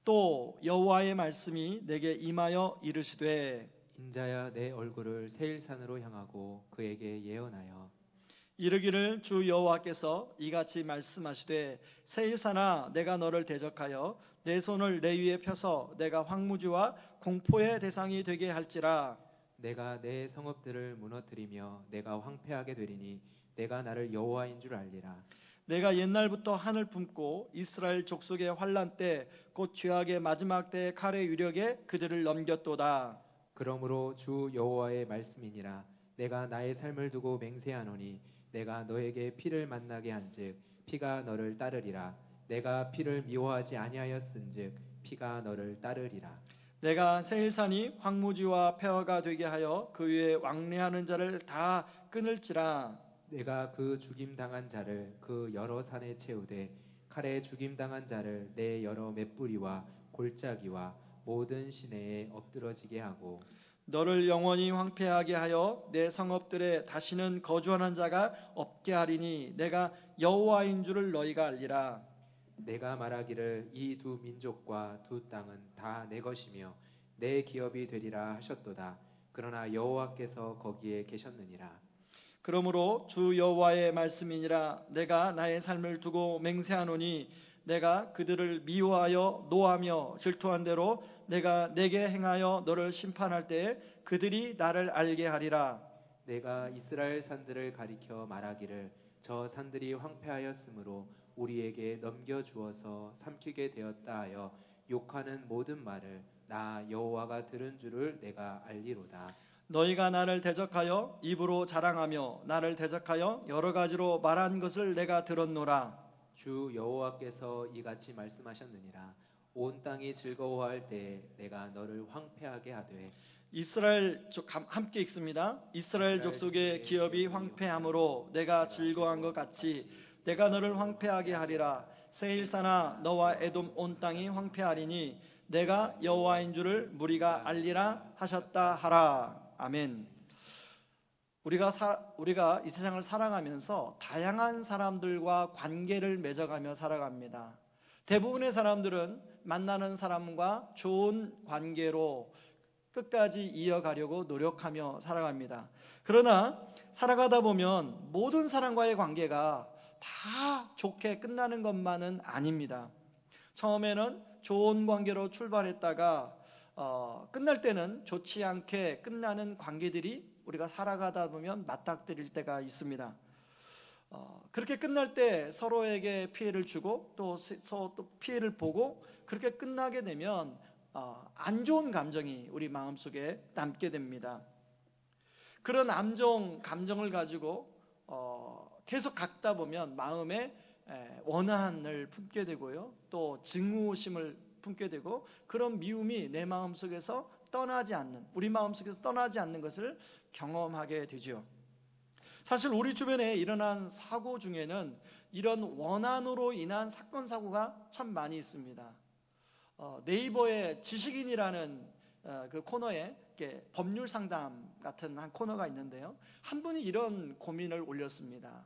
또 여호와의 말씀이 내게 임하여 이르시되 인자야 내 얼굴을 세일산으로 향하고 그에게 예언하여 이르기를 주 여호와께서 이같이 말씀하시되 세일산아 내가 너를 대적하여 내 손을 내 위에 펴서 내가 황무지와 공포의 대상이 되게 할지라. 내가 내 성읍들을 무너뜨리며 내가 황폐하게 되리니 내가 나를 여호와인 줄 알리라. 내가 옛날부터 한을 품고 이스라엘 족속의 환난 때 곧 죄악의 마지막 때의 칼의 유력에 그들을 넘겼도다. 그러므로 주 여호와의 말씀이니라. 내가 나의 삶을 두고 맹세하노니 내가 너에게 피를 만나게 한즉 피가 너를 따르리라. 내가 피를 미워하지 아니하였은즉 피가 너를 따르리라. 내가 세일산이 황무지와 폐허가 되게 하여 그 위에 왕래하는 자를 다 끊을지라. 내가 그 죽임 당한 자를 그 여러 산에 채우되 칼에 죽임 당한 자를 내 여러 맷뿌리와 골짜기와 모든 시내에 엎드러지게 하고 너를 영원히 황폐하게 하여 내 성읍들에 다시는 거주하는 자가 없게 하리니 내가 여호와인 줄을 너희가 알리라. 내가 말하기를 이 두 민족과 두 땅은 다 내 것이며 내 기업이 되리라 하셨도다. 그러나 여호와께서 거기에 계셨느니라. 그러므로 주 여호와의 말씀이니라. 내가 나의 삶을 두고 맹세하노니 내가 그들을 미워하여 노하며 질투한 대로 내가 내게 행하여 너를 심판할 때에 그들이 나를 알게 하리라. 내가 이스라엘 산들을 가리켜 말하기를 저 산들이 황폐하였으므로 우리에게 넘겨 주어서 삼키게 되었다 하여 욕하는 모든 말을 나 여호와가 들은 줄을 내가 알리로다. 너희가 나를 대적하여 입으로 자랑하며 나를 대적하여 여러 가지로 말한 것을 내가 들었노라. 주 여호와께서 이같이 말씀하셨느니라. 온 땅이 즐거워할 때에 내가 너를 황폐하게 하되 이스라엘 함께 읽습니다. 이스라엘 족속의 기업이 황폐함으로 내가 즐거워한 것 같이 내가 너를 황폐하게 하리라. 세일산아 너와 에돔 온 땅이 황폐하리니 내가 여호와인 줄을 무리가 알리라 하셨다 하라. 아멘. 우리가 이 세상을 살아가면서 다양한 사람들과 관계를 맺어가며 살아갑니다. 대부분의 사람들은 만나는 사람과 좋은 관계로 끝까지 이어가려고 노력하며 살아갑니다. 그러나 살아가다 보면 모든 사람과의 관계가 다 좋게 끝나는 것만은 아닙니다. 처음에는 좋은 관계로 출발했다가 끝날 때는 좋지 않게 끝나는 관계들이 우리가 살아가다 보면 맞닥뜨릴 때가 있습니다. 그렇게 끝날 때 서로에게 피해를 주고 또 서로 또 피해를 보고 그렇게 끝나게 되면 안 좋은 감정이 우리 마음속에 남게 됩니다. 그런 감정을 가지고 계속 갖다 보면 마음에 원한을 품게 되고요, 또 증오심을 품게 되고 그런 미움이 내 마음속에서 떠나지 않는, 우리 마음속에서 떠나지 않는 것을 경험하게 되죠. 사실 우리 주변에 일어난 사고 중에는 이런 원한으로 인한 사건 사고가 참 많이 있습니다. 네이버의 지식인이라는 그 코너에 법률 상담 같은 한 코너가 있는데요, 한 분이 이런 고민을 올렸습니다.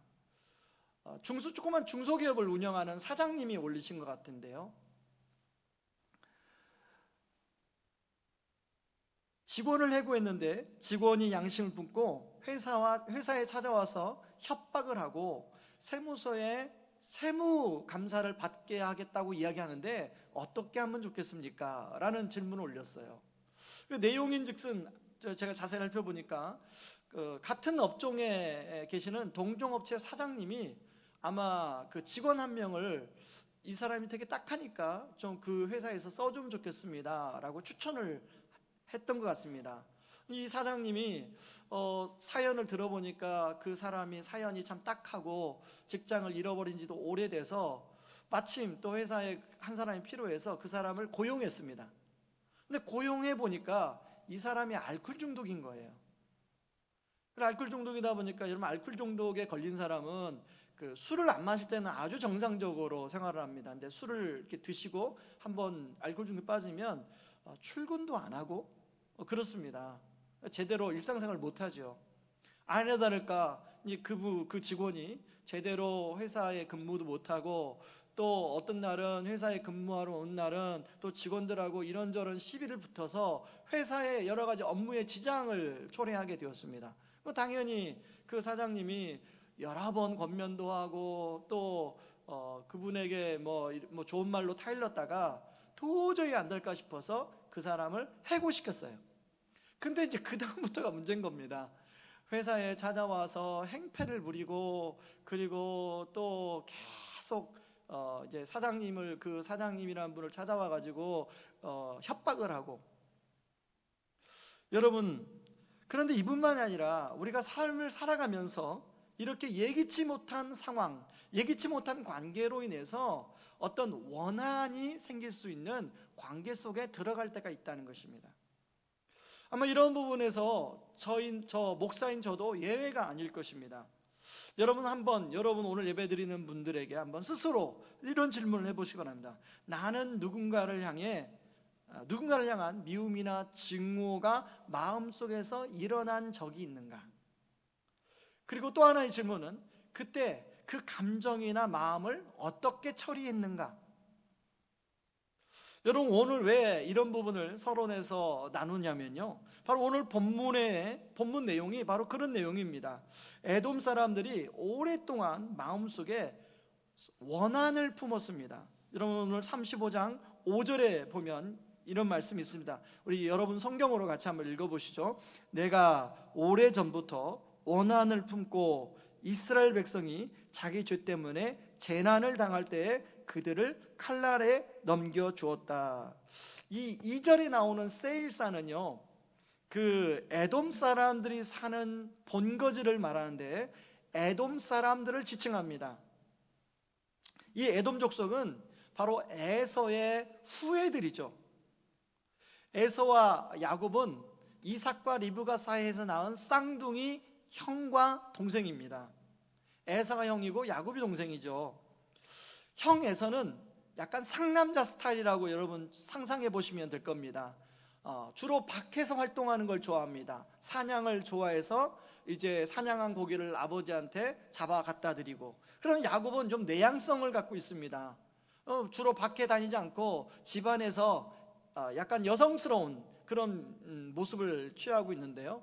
조그만 중소기업을 운영하는 사장님이 올리신 것 같은데요, 직원을 해고했는데 직원이 양심을 품고 회사에 찾아와서 협박을 하고 세무서에 세무 감사를 받게 하겠다고 이야기하는데 어떻게 하면 좋겠습니까? 라는 질문을 올렸어요. 그 내용인즉슨 제가 자세히 살펴보니까 같은 업종에 계시는 동종업체 사장님이 아마 그 직원 한 명을 이 사람이 되게 딱하니까 좀 그 회사에서 써주면 좋겠습니다 라고 추천을 했던 것 같습니다. 이 사장님이 사연을 들어보니까 그 사연이 참 딱하고 직장을 잃어버린 지도 오래돼서 마침 또 회사에 한 사람이 필요해서 그 사람을 고용했습니다. 근데 고용해 보니까 이 사람이 알코올 중독인 거예요. 알코올 중독이다 보니까 여러분, 알코올 중독에 걸린 사람은 그 술을 안 마실 때는 아주 정상적으로 생활을 합니다. 근데 술을 이렇게 드시고 한번 알코올 중독에 빠지면 출근도 안 하고 그렇습니다. 제대로 일상생활을 못하죠. 아니나 다를까 그 직원이 제대로 회사에 근무도 못하고 또 어떤 날은 회사에 근무하러 온 날은 또 직원들하고 이런저런 시비를 붙어서 회사의 여러 가지 업무에 지장을 초래하게 되었습니다. 당연히 그 사장님이 여러 번 권면도 하고 또 그분에게 뭐 좋은 말로 타일렀다가 도저히 안 될까 싶어서 그 사람을 해고시켰어요. 근데 이제 그 다음부터가 문제인 겁니다. 회사에 찾아와서 행패를 부리고, 그리고 또 계속 이제 사장님을, 그 사장님이라는 분을 찾아와 가지고 협박을 하고. 여러분, 그런데 이뿐만이 아니라 우리가 삶을 살아가면서 이렇게 예기치 못한 상황, 예기치 못한 관계로 인해서 어떤 원한이 생길 수 있는 관계 속에 들어갈 때가 있다는 것입니다. 아마 이런 부분에서 저 목사인 저도 예외가 아닐 것입니다. 여러분 오늘 예배드리는 분들에게 한번 스스로 이런 질문을 해보시기 바랍니다. 나는 누군가를 향한 미움이나 증오가 마음속에서 일어난 적이 있는가? 그리고 또 하나의 질문은 그때 그 감정이나 마음을 어떻게 처리했는가? 여러분, 오늘 왜 이런 부분을 서론에서 나누냐면요, 바로 오늘 본문 내용이 바로 그런 내용입니다. 에돔 사람들이 오랫동안 마음속에 원한을 품었습니다. 여러분, 오늘 35장 5절에 보면 이런 말씀이 있습니다. 우리 여러분 성경으로 같이 한번 읽어보시죠. 내가 오래전부터 원한을 품고 이스라엘 백성이 자기 죄 때문에 재난을 당할 때에 그들을 칼날에 넘겨주었다. 이 2절에 나오는 세일사는요, 그 에돔 사람들이 사는 본거지를 말하는데 에돔 사람들을 지칭합니다. 이 에돔 족속은 바로 에서의 후예들이죠. 에서와 야곱은 이삭과 리브가 사이에서 낳은 쌍둥이 형과 동생입니다. 에서가 형이고 야곱이 동생이죠. 형 에서는 약간 상남자 스타일이라고 여러분 상상해 보시면 될 겁니다. 주로 밖에서 활동하는 걸 좋아합니다. 사냥을 좋아해서 이제 사냥한 고기를 아버지한테 잡아 갖다 드리고. 그럼 야곱은 좀 내향성을 갖고 있습니다. 주로 밖에 다니지 않고 집안에서 약간 여성스러운 그런 모습을 취하고 있는데요,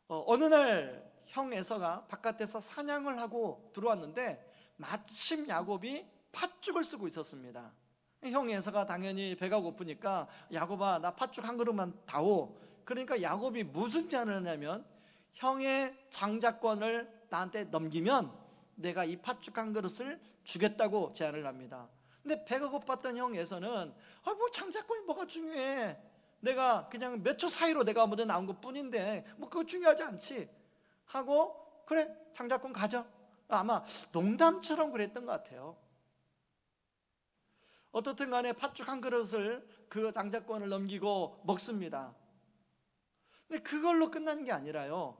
어느 날 형 에서가 바깥에서 사냥을 하고 들어왔는데 마침 야곱이 팥죽을 쓰고 있었습니다. 형 에서가 당연히 배가 고프니까 야곱아, 나 팥죽 한 그릇만 다오. 그러니까 야곱이 무슨 제안을 하냐면, 형의 장자권을 나한테 넘기면 내가 이 팥죽 한 그릇을 주겠다고 제안을 합니다. 근데 배가 고팠던 형 에서는 뭐 장자권이 뭐가 중요해, 내가 그냥 몇 초 사이로 내가 먼저 나온 것 뿐인데 뭐 그거 중요하지 않지 하고, 그래 장자권 가져. 아마 농담처럼 그랬던 것 같아요. 어떻든 간에 팥죽 한 그릇을 그 장자권을 넘기고 먹습니다. 근데 그걸로 끝난 게 아니라요,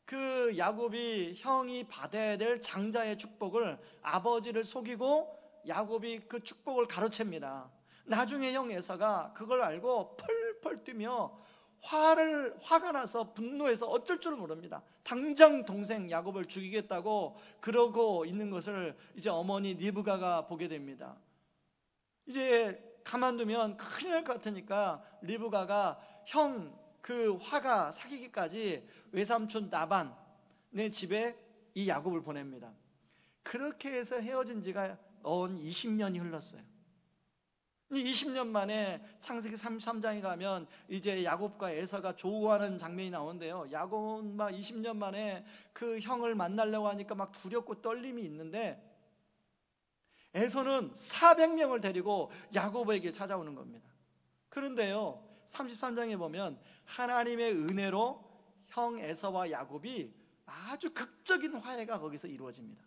그 야곱이 형이 받아야 될 장자의 축복을 아버지를 속이고 야곱이 그 축복을 가로챕니다. 나중에 형 에서가 그걸 알고 펄펄 뛰며 화가 나서 분노해서 어쩔 줄 모릅니다. 당장 동생 야곱을 죽이겠다고 그러고 있는 것을 이제 어머니 리브가가 보게 됩니다. 이제 가만두면 큰일 날 것 같으니까 리브가가 형 그 화가 사기기까지 외삼촌 나반의 집에 이 야곱을 보냅니다. 그렇게 해서 헤어진 지가 20년이 흘렀어요. 20년 만에 창세기 33장에 가면 이제 야곱과 에서가 조우하는 장면이 나오는데요, 야곱은 막 20년 만에 그 형을 만나려고 하니까 막 두렵고 떨림이 있는데 에서는 400명을 데리고 야곱에게 찾아오는 겁니다. 그런데요, 33장에 보면 하나님의 은혜로 형 에서와 야곱이 아주 극적인 화해가 거기서 이루어집니다.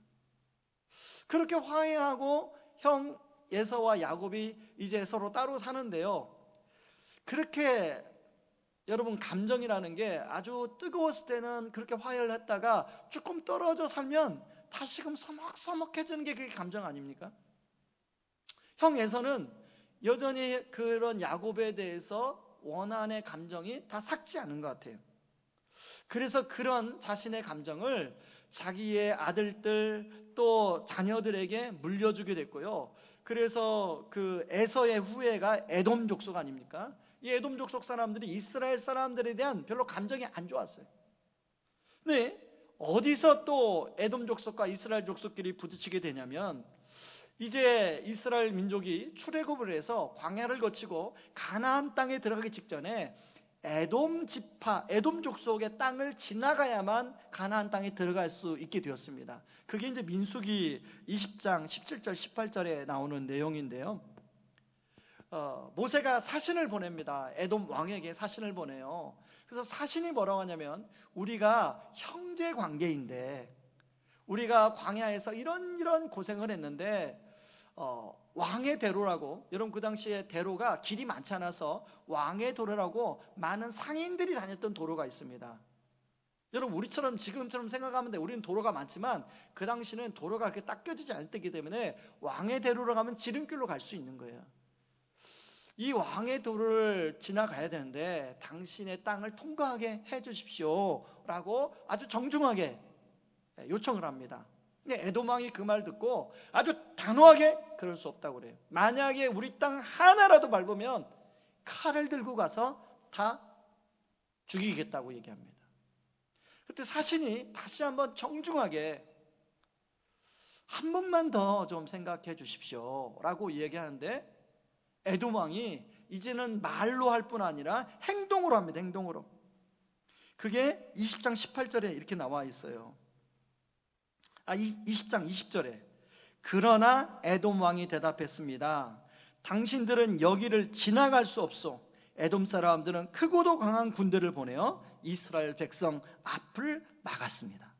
그렇게 화해하고 형 에서와 야곱이 이제 서로 따로 사는데요, 그렇게 여러분 감정이라는 게 아주 뜨거웠을 때는 그렇게 화해를 했다가 조금 떨어져 살면 다시금 서먹서먹해지는 게 그게 감정 아닙니까? 형 에서는 여전히 그런 야곱에 대해서 원한의 감정이 다 삭지 않은 것 같아요. 그래서 그런 자신의 감정을 자기의 아들들 또 자녀들에게 물려주게 됐고요. 그래서 그 에서의 후예가 에돔 족속 아닙니까? 이 에돔 족속 사람들이 이스라엘 사람들에 대한 별로 감정이 안 좋았어요. 근데 어디서 또 에돔 족속과 이스라엘 족속끼리 부딪히게 되냐면, 이제 이스라엘 민족이 출애굽을 해서 광야를 거치고 가나안 땅에 들어가기 직전에 에돔 지파, 에돔 족속의 땅을 지나가야만 가나안 땅에 들어갈 수 있게 되었습니다. 그게 이제 민수기 20장 17절 18절에 나오는 내용인데요. 모세가 사신을 보냅니다. 에돔 왕에게 사신을 보내요. 그래서 사신이 뭐라고 하냐면, 우리가 형제 관계인데 우리가 광야에서 이런 고생을 했는데 왕의 대로라고, 여러분 그 당시에 대로가 길이 많지 않아서 왕의 도로라고 많은 상인들이 다녔던 도로가 있습니다. 여러분 우리처럼 지금처럼 생각하면 돼. 우리는 도로가 많지만 그 당시는 도로가 그렇게 닦여지지 않았기 때문에 왕의 대로로 가면 지름길로 갈 수 있는 거예요. 이 왕의 도를 지나가야 되는데 당신의 땅을 통과하게 해 주십시오 라고 아주 정중하게 요청을 합니다. 근데 에돔 왕이 그 말 듣고 아주 단호하게 그럴 수 없다고 그래요. 만약에 우리 땅 하나라도 밟으면 칼을 들고 가서 다 죽이겠다고 얘기합니다. 그때 사신이 다시 한번 정중하게 한 번만 더 좀 생각해 주십시오 라고 얘기하는데, 에돔 왕이 이제는 말로 할 뿐 아니라 행동으로 합니다. 행동으로. 그게 20장 18절에 이렇게 나와 있어요. 20장 20절에 그러나 에돔 왕이 대답했습니다. 당신들은 여기를 지나갈 수 없소. 에돔 사람들은 크고도 강한 군대를 보내어 이스라엘 백성 앞을 막았습니다.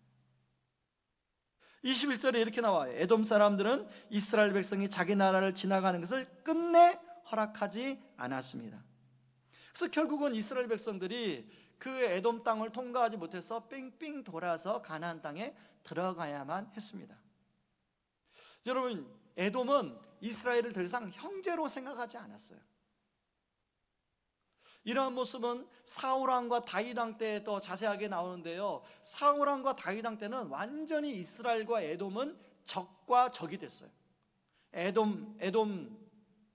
21절에 이렇게 나와요. 에돔 사람들은 이스라엘 백성이 자기 나라를 지나가는 것을 끝내 허락하지 않았습니다. 그래서 결국은 이스라엘 백성들이 그 에돔 땅을 통과하지 못해서 뺑뺑 돌아서 가나안 땅에 들어가야만 했습니다. 여러분, 에돔은 이스라엘을 더 이상 형제로 생각하지 않았어요. 이러한 모습은 사울왕과 다윗왕 때 더 자세하게 나오는데요, 사울왕과 다윗왕 때는 완전히 이스라엘과 에돔은 적과 적이 됐어요. 에돔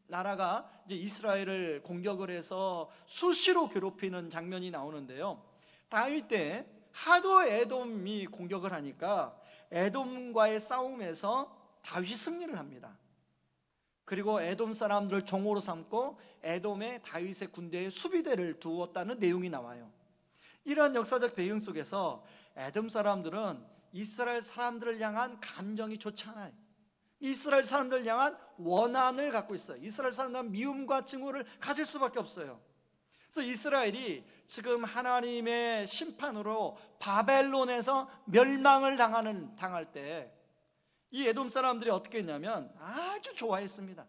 나라가 이제 이스라엘을 공격을 해서 수시로 괴롭히는 장면이 나오는데요, 다윗 때 하도 에돔이 공격을 하니까 에돔과의 싸움에서 다윗이 승리를 합니다. 그리고 에돔 사람들을 종으로 삼고 에돔에 다윗의 군대에 수비대를 두었다는 내용이 나와요. 이러한 역사적 배경 속에서 에돔 사람들은 이스라엘 사람들을 향한 감정이 좋지 않아요. 이스라엘 사람들을 향한 원한을 갖고 있어요. 이스라엘 사람들은 미움과 증오를 가질 수밖에 없어요. 그래서 이스라엘이 지금 하나님의 심판으로 바벨론에서 멸망을 당할 때 이 에돔 사람들이 어떻게 했냐면 아주 좋아했습니다.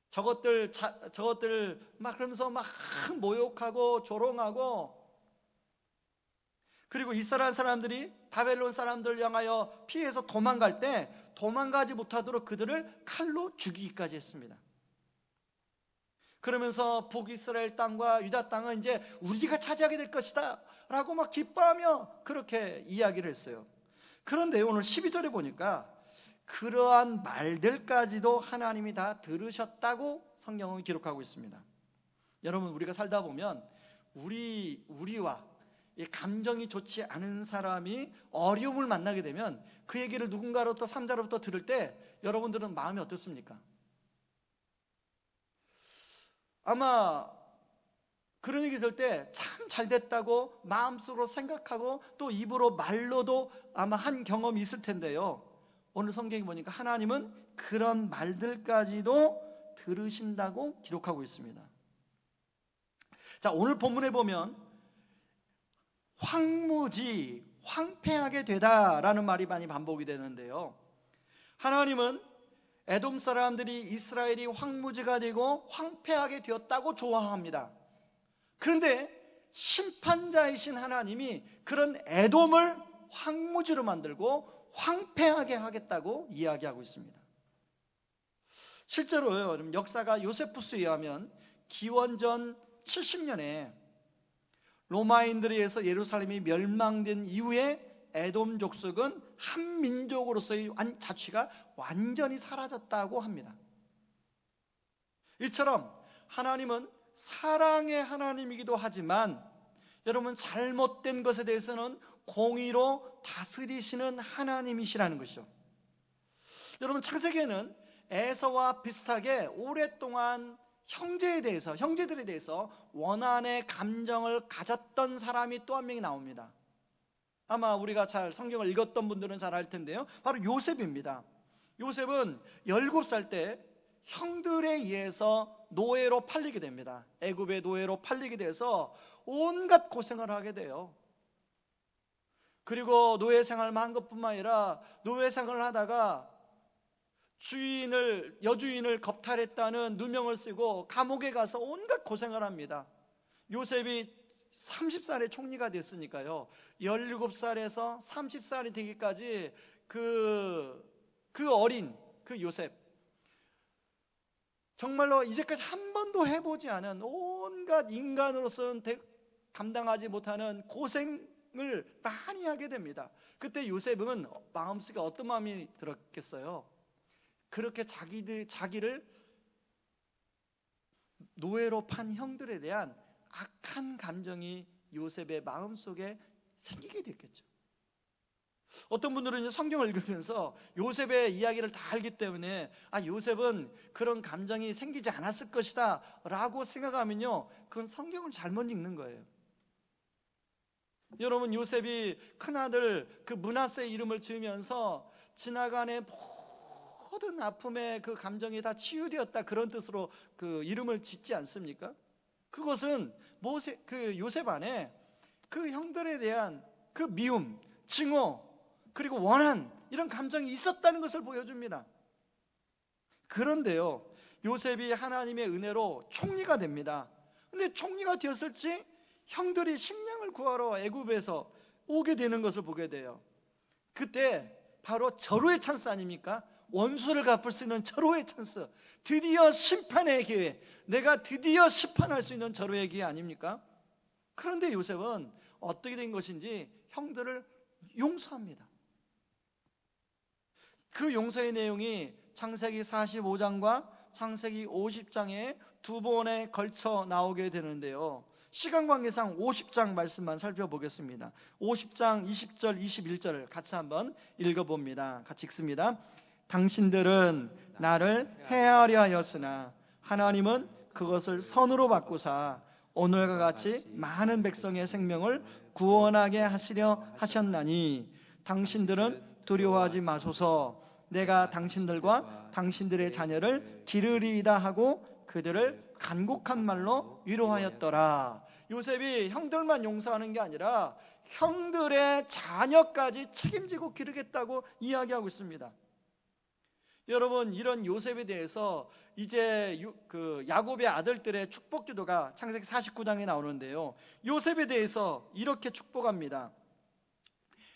저것들 막 그러면서 막 모욕하고 조롱하고, 그리고 이스라엘 사람들이 바벨론 사람들을 향하여 피해서 도망갈 때 도망가지 못하도록 그들을 칼로 죽이기까지 했습니다. 그러면서 북이스라엘 땅과 유다 땅은 이제 우리가 차지하게 될 것이다 라고 막 기뻐하며 그렇게 이야기를 했어요. 그런데 오늘 12절에 보니까 그러한 말들까지도 하나님이 다 들으셨다고 성경은 기록하고 있습니다. 여러분, 우리가 살다 보면 우리와 감정이 좋지 않은 사람이 어려움을 만나게 되면 그 얘기를 누군가로부터 삼자로부터 들을 때 여러분들은 마음이 어떻습니까? 아마 그런 얘기 들을 때 참 잘됐다고 마음속으로 생각하고 또 입으로 말로도 아마 한 경험이 있을 텐데요, 오늘 성경에 보니까 하나님은 그런 말들까지도 들으신다고 기록하고 있습니다. 자, 오늘 본문에 보면 황무지, 황폐하게 되다라는 말이 많이 반복이 되는데요, 하나님은 에돔 사람들이 이스라엘이 황무지가 되고 황폐하게 되었다고 좋아합니다. 그런데 심판자이신 하나님이 그런 에돔을 황무지로 만들고 황폐하게 하겠다고 이야기하고 있습니다. 실제로요, 역사가 요세푸스에 의하면 기원전 70년에 로마인들에 의해서 예루살렘이 멸망된 이후에 에돔 족속은 한 민족으로서의 자취가 완전히 사라졌다고 합니다. 이처럼 하나님은 사랑의 하나님이기도 하지만 여러분, 잘못된 것에 대해서는 공의로 다스리시는 하나님이시라는 것이죠. 여러분, 창세기에는 에서와 비슷하게 오랫동안 형제들에 대해서 원한의 감정을 가졌던 사람이 또 한 명이 나옵니다. 아마 우리가 잘 성경을 읽었던 분들은 잘 알 텐데요, 바로 요셉입니다. 요셉은 17살 때 형들에 의해서 노예로 팔리게 됩니다. 애굽의 노예로 팔리게 돼서 온갖 고생을 하게 돼요. 그리고 노예 생활만 한 것뿐만 아니라 노예 생활을 하다가 여주인을 겁탈했다는 누명을 쓰고 감옥에 가서 온갖 고생을 합니다. 요셉이 30살에 총리가 됐으니까요, 17살에서 30살이 되기까지 그 어린 그 요셉, 정말로 이제까지 한 번도 해보지 않은 온갖 인간으로서는 감당하지 못하는 고생을 많이 하게 됩니다. 그때 요셉은 마음속에 어떤 마음이 들었겠어요? 그렇게 자기를 노예로 판 형들에 대한 악한 감정이 요셉의 마음속에 생기게 됐겠죠. 어떤 분들은 성경을 읽으면서 요셉의 이야기를 다 알기 때문에 요셉은 그런 감정이 생기지 않았을 것이다 라고 생각하면요, 그건 성경을 잘못 읽는 거예요. 여러분, 요셉이 큰아들 그 므낫세의 이름을 지으면서 지나간의 모든 아픔의 그 감정이 다 치유되었다, 그런 뜻으로 그 이름을 짓지 않습니까? 그것은 요셉 안에 그 형들에 대한 그 미움, 증오, 그리고 원한, 이런 감정이 있었다는 것을 보여줍니다. 그런데요, 요셉이 하나님의 은혜로 총리가 됩니다. 근데 총리가 되었을지 형들이 식량을 구하러 애굽에서 오게 되는 것을 보게 돼요. 그때 바로 절호의 찬스 아닙니까? 원수를 갚을 수 있는 절호의 찬스, 드디어 심판의 기회, 내가 드디어 심판할 수 있는 절호의 기회 아닙니까? 그런데 요셉은 어떻게 된 것인지 형들을 용서합니다. 그 용서의 내용이 창세기 45장과 창세기 50장에 두 번에 걸쳐 나오게 되는데요, 시간 관계상 50장 말씀만 살펴보겠습니다. 50장 20절 21절을 같이 한번 읽어봅니다. 같이 읽습니다. 당신들은 나를 해하려 하였으나 하나님은 그것을 선으로 바꾸사 오늘과 같이 많은 백성의 생명을 구원하게 하시려 하셨나니 당신들은 두려워하지 마소서. 내가 당신들과 당신들의 자녀를 기르리이다 하고 그들을 간곡한 말로 위로하였더라. 요셉이 형들만 용서하는 게 아니라 형들의 자녀까지 책임지고 기르겠다고 이야기하고 있습니다. 여러분, 이런 요셉에 대해서 이제 그 야곱의 아들들의 축복 기도가 창세기 49장에 나오는데요, 요셉에 대해서 이렇게 축복합니다.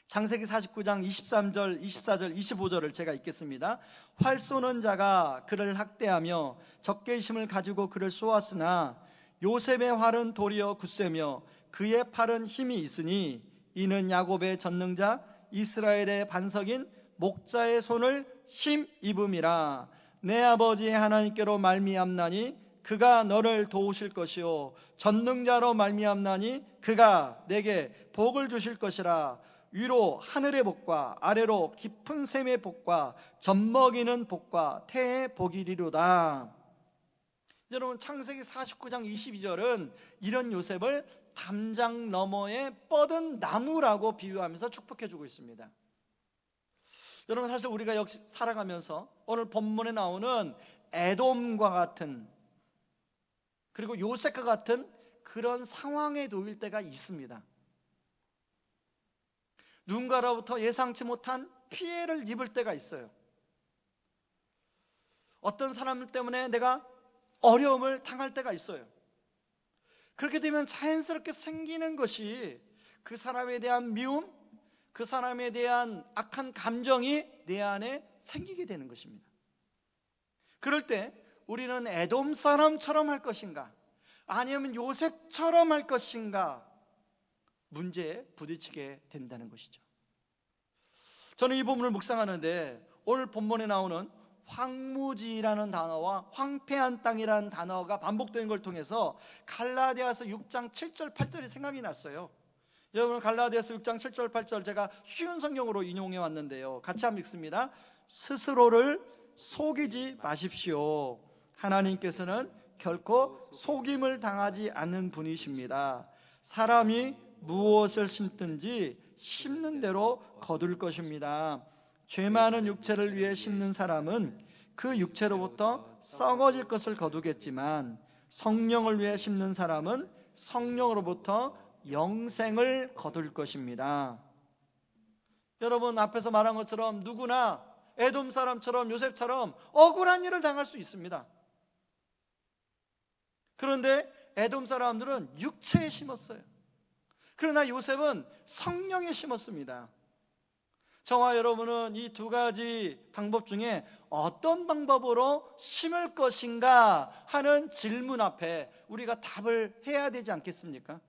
창세기 49장 23절, 24절, 25절을 제가 읽겠습니다. 활 쏘는 자가 그를 학대하며 적개심을 가지고 그를 쏘았으나 요셉의 활은 도리어 굳세며 그의 팔은 힘이 있으니 이는 야곱의 전능자 이스라엘의 반석인 목자의 손을 힘입음이라. 내 아버지 하나님께로 말미암나니 그가 너를 도우실 것이요 전능자로 말미암나니 그가 내게 복을 주실 것이라. 위로 하늘의 복과 아래로 깊은 샘의 복과 젖먹이는 복과 태의 복이리로다. 여러분, 창세기 49장 22절은 이런 요셉을 담장 너머에 뻗은 나무라고 비유하면서 축복해주고 있습니다. 여러분, 사실 우리가 역시 살아가면서 오늘 본문에 나오는 에돔과 같은, 그리고 요셉과 같은 그런 상황에 놓일 때가 있습니다. 누군가로부터 예상치 못한 피해를 입을 때가 있어요. 어떤 사람 때문에 내가 어려움을 당할 때가 있어요. 그렇게 되면 자연스럽게 생기는 것이 그 사람에 대한 미움, 그 사람에 대한 악한 감정이 내 안에 생기게 되는 것입니다. 그럴 때 우리는 에돔 사람처럼 할 것인가, 아니면 요셉처럼 할 것인가, 문제에 부딪히게 된다는 것이죠. 저는 이 본문을 묵상하는데 오늘 본문에 나오는 황무지라는 단어와 황폐한 땅이라는 단어가 반복되는 걸 통해서 갈라디아서 6장 7절 8절이 생각이 났어요. 여러분, 갈라디아서 6장 7절 8절 제가 쉬운 성경으로 인용해 왔는데요, 같이 한번 읽습니다. 스스로를 속이지 마십시오. 하나님께서는 결코 속임을 당하지 않는 분이십니다. 사람이 무엇을 심든지 심는 대로 거둘 것입니다. 죄 많은 육체를 위해 심는 사람은 그 육체로부터 썩어질 것을 거두겠지만, 성령을 위해 심는 사람은 성령으로부터 영생을 거둘 것입니다. 여러분, 앞에서 말한 것처럼 누구나 에돔 사람처럼 요셉처럼 억울한 일을 당할 수 있습니다. 그런데 에돔 사람들은 육체에 심었어요. 그러나 요셉은 성령에 심었습니다. 저와 여러분은 이 두 가지 방법 중에 어떤 방법으로 심을 것인가 하는 질문 앞에 우리가 답을 해야 되지 않겠습니까?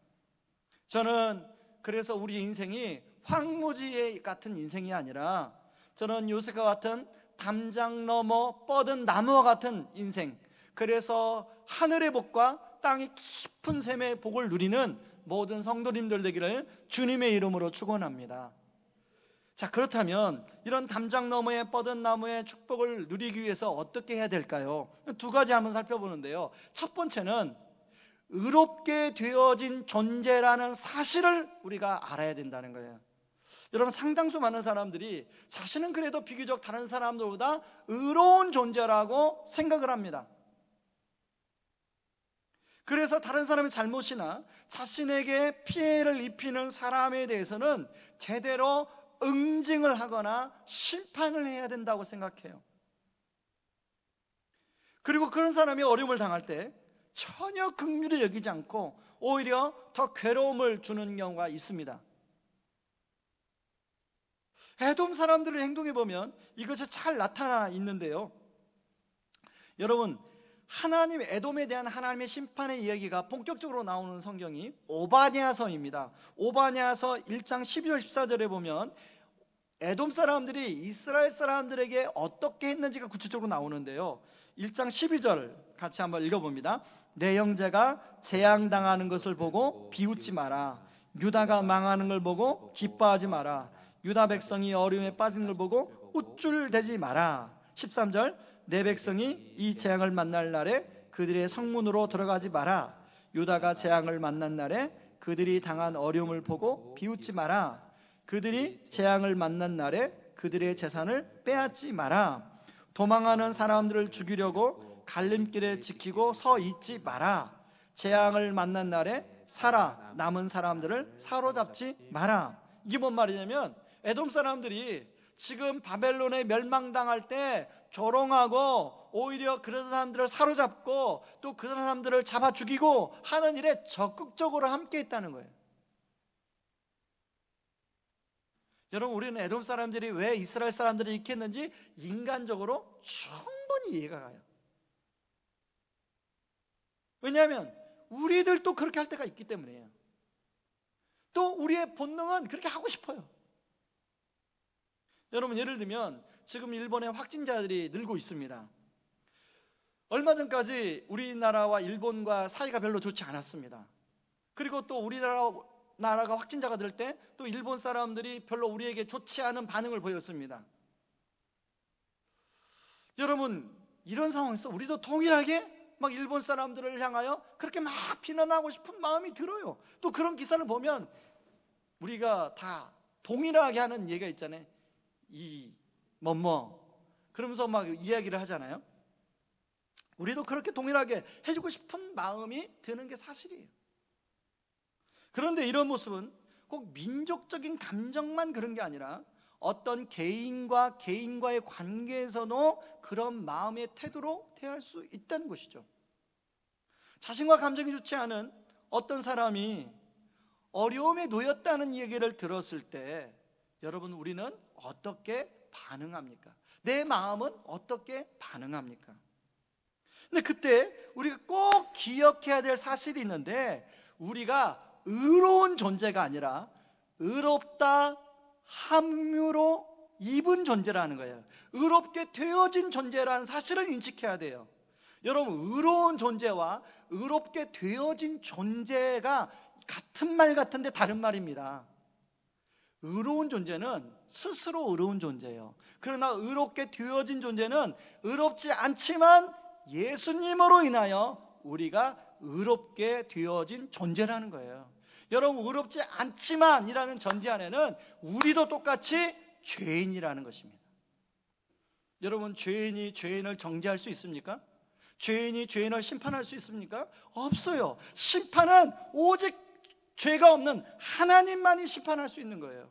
저는 그래서 우리 인생이 황무지 같은 인생이 아니라, 저는 요셉과 같은 담장 너머 뻗은 나무와 같은 인생, 그래서 하늘의 복과 땅의 깊은 샘의 복을 누리는 모든 성도님들 되기를 주님의 이름으로 축원합니다. 자, 그렇다면 이런 담장 너머에 뻗은 나무의 축복을 누리기 위해서 어떻게 해야 될까요? 두 가지 한번 살펴보는데요, 첫 번째는 의롭게 되어진 존재라는 사실을 우리가 알아야 된다는 거예요. 여러분, 상당수 많은 사람들이 자신은 그래도 비교적 다른 사람들보다 의로운 존재라고 생각을 합니다. 그래서 다른 사람의 잘못이나 자신에게 피해를 입히는 사람에 대해서는 제대로 응징을 하거나 심판을 해야 된다고 생각해요. 그리고 그런 사람이 어려움을 당할 때 전혀 긍휼히 여기지 않고 오히려 더 괴로움을 주는 경우가 있습니다. 에돔 사람들의 행동에 보면 이것이 잘 나타나 있는데요, 여러분, 하나님, 에돔에 대한 하나님의 심판의 이야기가 본격적으로 나오는 성경이 오바댜서입니다. 오바댜서 1장 12절 14절에 보면 에돔 사람들이 이스라엘 사람들에게 어떻게 했는지가 구체적으로 나오는데요, 1장 12절 같이 한번 읽어봅니다. 내 형제가 재앙당하는 것을 보고 비웃지 마라. 유다가 망하는 걸 보고 기뻐하지 마라. 유다 백성이 어려움에 빠진 걸 보고 우쭐대지 마라. 13절 내 백성이 이 재앙을 만날 날에 그들의 성문으로 들어가지 마라. 유다가 재앙을 만난 날에 그들이 당한 어려움을 보고 비웃지 마라. 그들이 재앙을 만난 날에 그들의 재산을 빼앗지 마라. 도망하는 사람들을 죽이려고 갈림길에 지키고 서 있지 마라. 재앙을 만난 날에 살아 남은 사람들을 사로잡지 마라. 이게 뭔 말이냐면, 에돔 사람들이 지금 바벨론에 멸망당할 때 조롱하고 오히려 그런 사람들을 사로잡고 또 그 사람들을 잡아 죽이고 하는 일에 적극적으로 함께 했다는 거예요. 여러분, 우리는 에돔 사람들이 왜 이스라엘 사람들을 이렇게 했는지 인간적으로 충분히 이해가 가요. 왜냐하면 우리들도 그렇게 할 때가 있기 때문이에요. 또 우리의 본능은 그렇게 하고 싶어요. 여러분, 예를 들면 지금 일본의 확진자들이 늘고 있습니다. 얼마 전까지 우리나라와 일본과 사이가 별로 좋지 않았습니다. 그리고 또 우리나라가 확진자가 될 때 또 일본 사람들이 별로 우리에게 좋지 않은 반응을 보였습니다. 여러분, 이런 상황에서 우리도 동일하게 막 일본 사람들을 향하여 그렇게 막 비난하고 싶은 마음이 들어요. 또 그런 기사를 보면 우리가 다 동일하게 하는 얘기가 있잖아요. 그러면서 막 이야기를 하잖아요. 우리도 그렇게 동일하게 해주고 싶은 마음이 드는 게 사실이에요. 그런데 이런 모습은 꼭 민족적인 감정만 그런 게 아니라 어떤 개인과의 관계에서도 그런 마음의 태도로 대할 수 있다는 것이죠. 자신과 감정이 좋지 않은 어떤 사람이 어려움에 놓였다는 얘기를 들었을 때 여러분, 우리는 어떻게 반응합니까? 내 마음은 어떻게 반응합니까? 근데 그때 우리가 꼭 기억해야 될 사실이 있는데, 우리가 의로운 존재가 아니라 의롭다 함유로 입은 존재라는 거예요. 의롭게 되어진 존재라는 사실을 인식해야 돼요. 여러분, 의로운 존재와 의롭게 되어진 존재가 같은 말 같은데 다른 말입니다. 의로운 존재는 스스로 의로운 존재예요. 그러나 의롭게 되어진 존재는 의롭지 않지만 예수님으로 인하여 우리가 의롭게 되어진 존재라는 거예요. 여러분, 의롭지 않지만 이라는 전제 안에는 우리도 똑같이 죄인이라는 것입니다. 여러분, 죄인이 죄인을 정죄할 수 있습니까? 죄인이 죄인을 심판할 수 있습니까? 없어요. 심판은 오직 죄가 없는 하나님만이 심판할 수 있는 거예요.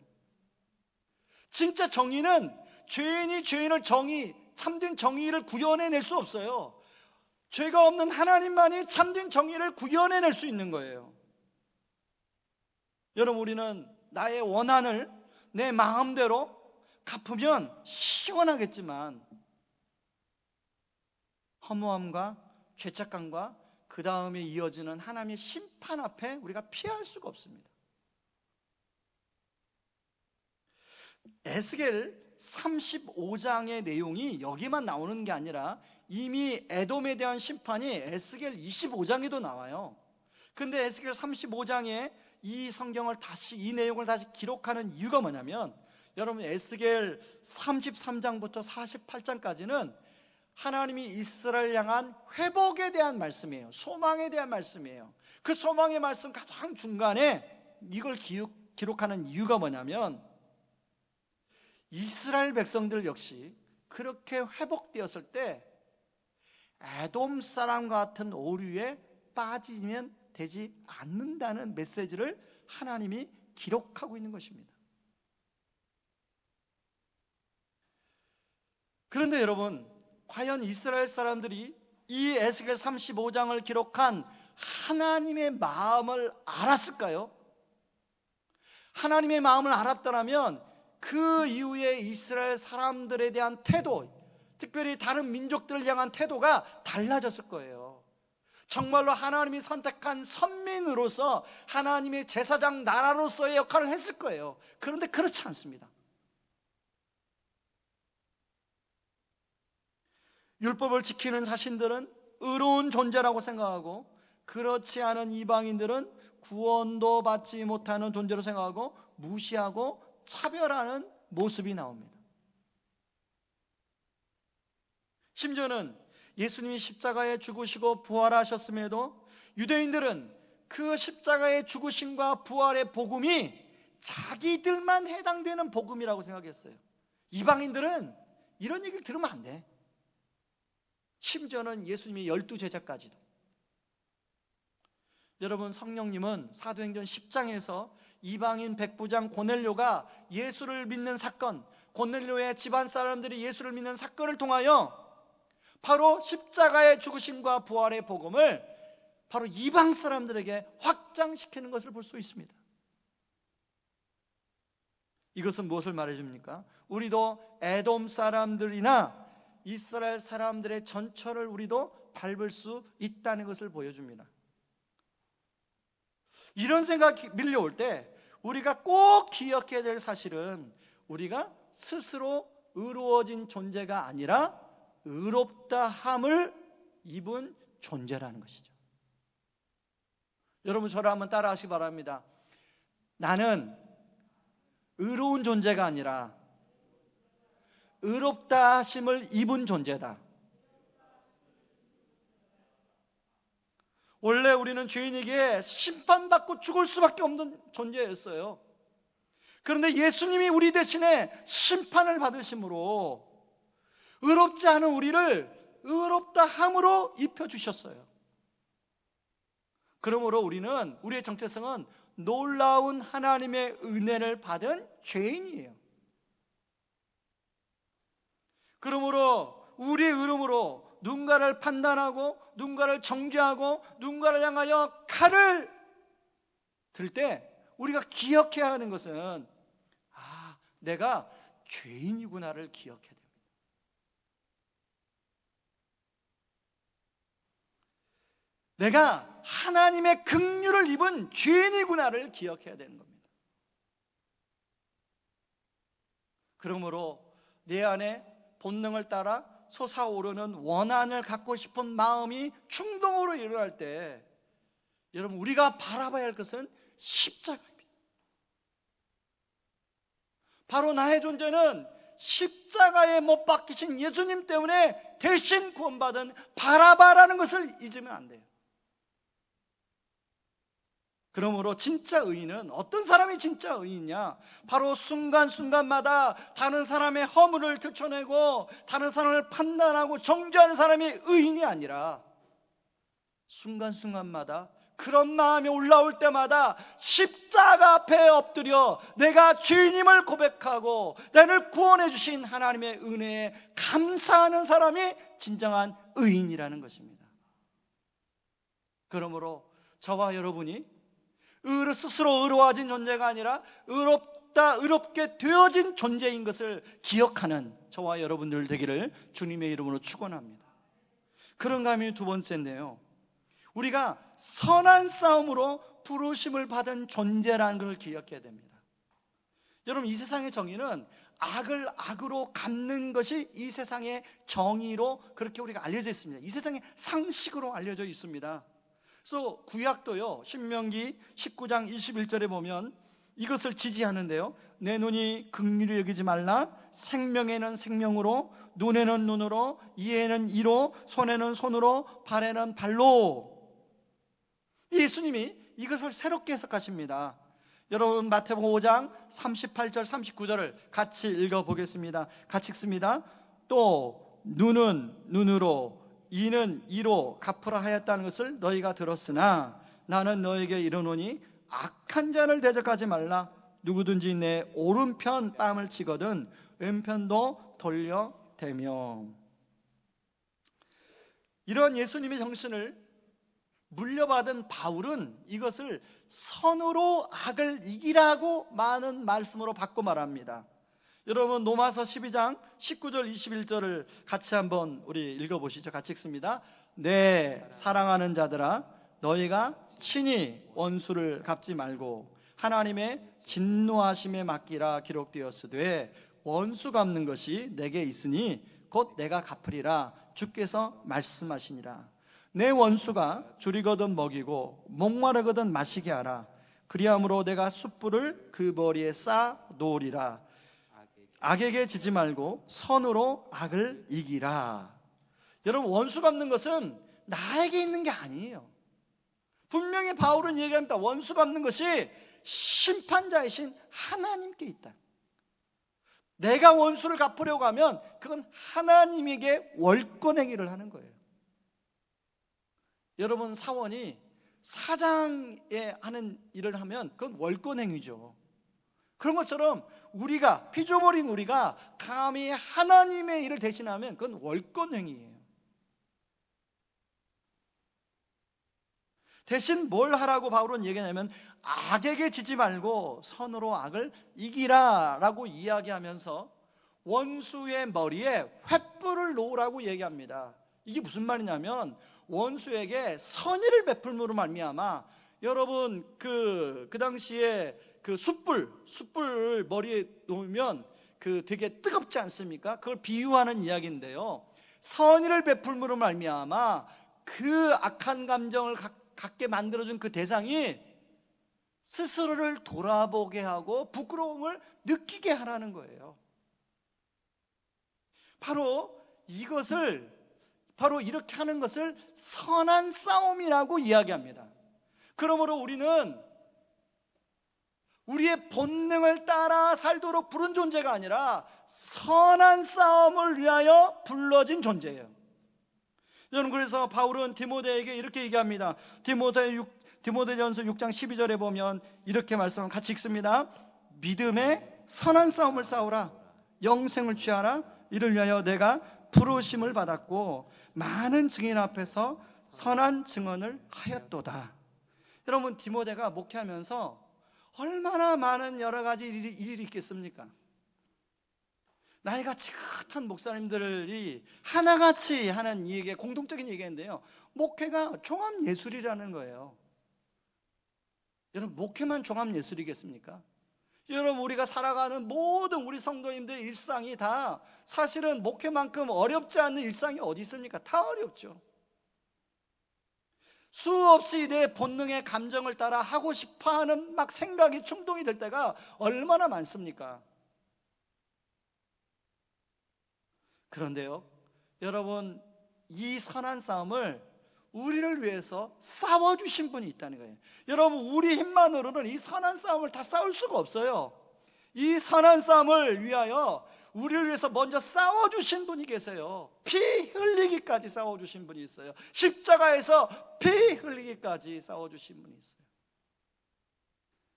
진짜 정의는 죄인이 죄인을 참된 정의를 구현해낼 수 없어요. 죄가 없는 하나님만이 참된 정의를 구현해낼 수 있는 거예요. 여러분, 우리는 나의 원한을 내 마음대로 갚으면 시원하겠지만 허무함과 죄책감과 그 다음에 이어지는 하나님의 심판 앞에 우리가 피할 수가 없습니다. 에스겔 35장의 내용이 여기만 나오는 게 아니라 이미 에돔에 대한 심판이 에스겔 25장에도 나와요. 근데 에스겔 35장에 이 내용을 다시 기록하는 이유가 뭐냐면, 여러분, 에스겔 33장부터 48장까지는 하나님이 이스라엘 향한 회복에 대한 말씀이에요. 소망에 대한 말씀이에요. 그 소망의 말씀 가장 중간에 이걸 기록하는 이유가 뭐냐면, 이스라엘 백성들 역시 그렇게 회복되었을 때 에돔 사람 같은 오류에 빠지면 되지 않는다는 메시지를 하나님이 기록하고 있는 것입니다. 그런데 여러분, 과연 이스라엘 사람들이 이 에스겔 35장을 기록한 하나님의 마음을 알았을까요? 하나님의 마음을 알았더라면 그 이후에 이스라엘 사람들에 대한 태도, 특별히 다른 민족들을 향한 태도가 달라졌을 거예요. 정말로 하나님이 선택한 선민으로서 하나님의 제사장 나라로서의 역할을 했을 거예요. 그런데 그렇지 않습니다. 율법을 지키는 자신들은 의로운 존재라고 생각하고, 그렇지 않은 이방인들은 구원도 받지 못하는 존재로 생각하고 무시하고 차별하는 모습이 나옵니다. 심지어는 예수님이 십자가에 죽으시고 부활하셨음에도 유대인들은 그 십자가의 죽으심과 부활의 복음이 자기들만 해당되는 복음이라고 생각했어요. 이방인들은 이런 얘기를 들으면 안 돼. 심지어는 예수님의 12제자까지도. 여러분, 성령님은 사도행전 10장에서 이방인 백부장 고넬료가 예수를 믿는 사건, 고넬료의 집안 사람들이 예수를 믿는 사건을 통하여 바로 십자가의 죽으심과 부활의 복음을 바로 이방 사람들에게 확장시키는 것을 볼 수 있습니다. 이것은 무엇을 말해줍니까? 우리도 에돔 사람들이나 이스라엘 사람들의 전철을 우리도 밟을 수 있다는 것을 보여줍니다. 이런 생각이 밀려올 때 우리가 꼭 기억해야 될 사실은, 우리가 스스로 의로워진 존재가 아니라 의롭다 함을 입은 존재라는 것이죠. 여러분, 저를 한번 따라 하시기 바랍니다. 나는 의로운 존재가 아니라 의롭다 하심을 입은 존재다. 원래 우리는 죄인에게 심판받고 죽을 수밖에 없는 존재였어요. 그런데 예수님이 우리 대신에 심판을 받으심으로 의롭지 않은 우리를 의롭다 함으로 입혀주셨어요. 그러므로 우리의 정체성은 놀라운 하나님의 은혜를 받은 죄인이에요. 그러므로 우리의 의름으로 누군가를 판단하고 누군가를 정죄하고 누군가를 향하여 칼을 들 때 우리가 기억해야 하는 것은, 내가 죄인이구나를 기억해야 됩니다. 내가 하나님의 긍휼을 입은 죄인이구나를 기억해야 되는 겁니다. 그러므로 내 안에 본능을 따라 솟아오르는 원한을 갖고 싶은 마음이 충동으로 일어날 때, 여러분, 우리가 바라봐야 할 것은 십자가입니다. 바로 나의 존재는 십자가에 못 박히신 예수님 때문에 대신 구원받은 바라바라는 것을 잊으면 안 돼요. 그러므로 진짜 의인은, 어떤 사람이 진짜 의인이냐? 바로 순간순간마다 다른 사람의 허물을 들춰내고 다른 사람을 판단하고 정죄하는 사람이 의인이 아니라, 순간순간마다 그런 마음이 올라올 때마다 십자가 앞에 엎드려 내가 주님을 고백하고 나를 구원해 주신 하나님의 은혜에 감사하는 사람이 진정한 의인이라는 것입니다. 그러므로 저와 여러분이 스스로 의로워진 존재가 아니라 의롭게 되어진 존재인 것을 기억하는 저와 여러분들 되기를 주님의 이름으로 축원합니다. 그런가 하면 두 번째인데요, 우리가 선한 싸움으로 부르심을 받은 존재라는 걸 기억해야 됩니다. 여러분, 이 세상의 정의는 악을 악으로 갚는 것이 이 세상의 정의로 그렇게 우리가 알려져 있습니다. 이 세상의 상식으로 알려져 있습니다. 그래서 구약도요, 신명기 19장 21절에 보면 이것을 지지하는데요, 내 눈이 긍휼히 여기지 말라. 생명에는 생명으로, 눈에는 눈으로, 이에는 이로, 손에는 손으로, 발에는 발로. 예수님이 이것을 새롭게 해석하십니다. 여러분, 마태복음 5장 38절 39절을 같이 읽어보겠습니다. 같이 읽습니다. 또 눈은 눈으로, 이는 이로 갚으라 하였다는 것을 너희가 들었으나 나는 너에게 이르노니 악한 자를 대적하지 말라. 누구든지 내 오른편 뺨을 치거든 왼편도 돌려대며. 이런 예수님의 정신을 물려받은 바울은 이것을 선으로 악을 이기라고 많은 말씀으로 바꿔 말합니다. 여러분, 로마서 12장 19절 21절을 같이 한번 우리 읽어보시죠. 같이 읽습니다. 내 사랑하는 자들아, 너희가 친히 원수를 갚지 말고 하나님의 진노하심에 맡기라. 기록되었으되 원수 갚는 것이 내게 있으니 곧 내가 갚으리라. 주께서 말씀하시니라. 내 원수가 줄이거든 먹이고 목마르거든 마시게 하라. 그리함으로 내가 숯불을 그 머리에 쌓아 놓으리라. 악에게 지지 말고 선으로 악을 이기라. 여러분, 원수 갚는 것은 나에게 있는 게 아니에요. 분명히 바울은 얘기합니다. 원수 갚는 것이 심판자이신 하나님께 있다. 내가 원수를 갚으려고 하면 그건 하나님에게 월권행위를 하는 거예요. 여러분, 사원이 사장에 하는 일을 하면 그건 월권행위죠. 그런 것처럼 우리가, 피조물인 우리가 감히 하나님의 일을 대신하면 그건 월권행위예요. 대신 뭘 하라고 바울은 얘기하냐면 악에게 지지 말고 선으로 악을 이기라 라고 이야기하면서 원수의 머리에 횃불을 놓으라고 얘기합니다. 이게 무슨 말이냐면 원수에게 선의를 베풀므로 말미암아, 여러분 그 당시에 그 숯불을 머리에 놓으면 그 되게 뜨겁지 않습니까? 그걸 비유하는 이야기인데요, 선의를 베풀므로 말미암아 그 악한 감정을 갖게 만들어준 그 대상이 스스로를 돌아보게 하고 부끄러움을 느끼게 하라는 거예요. 바로 이렇게 하는 것을 선한 싸움이라고 이야기합니다. 그러므로 우리는 우리의 본능을 따라 살도록 부른 존재가 아니라 선한 싸움을 위하여 불러진 존재예요. 여러분, 그래서 바울은 디모데에게 이렇게 얘기합니다. 디모데전서 6장 12절에 보면 이렇게 말씀을 같이 읽습니다. 믿음의 선한 싸움을 싸우라. 영생을 취하라. 이를 위하여 내가 부르심을 받았고 많은 증인 앞에서 선한 증언을 하였도다. 여러분, 디모데가 목회하면서 얼마나 많은 여러 가지 일이 있겠습니까? 나이가 지긋한 목사님들이 하나같이 하는 이 얘기, 공통적인 얘기인데요, 목회가 종합예술이라는 거예요. 여러분, 목회만 종합예술이겠습니까? 여러분, 우리가 살아가는 모든 우리 성도님들의 일상이 다 사실은 목회만큼 어렵지 않는 일상이 어디 있습니까? 다 어렵죠. 수없이 내 본능의 감정을 따라 하고 싶어하는 막 생각이 충동이 될 때가 얼마나 많습니까? 그런데요, 여러분, 이 선한 싸움을 우리를 위해서 싸워주신 분이 있다는 거예요. 여러분, 우리 힘만으로는 이 선한 싸움을 다 싸울 수가 없어요. 이 선한 싸움을 위하여 우리를 위해서 먼저 싸워주신 분이 계세요. 피 흘리기까지 싸워주신 분이 있어요. 십자가에서 피 흘리기까지 싸워주신 분이 있어요.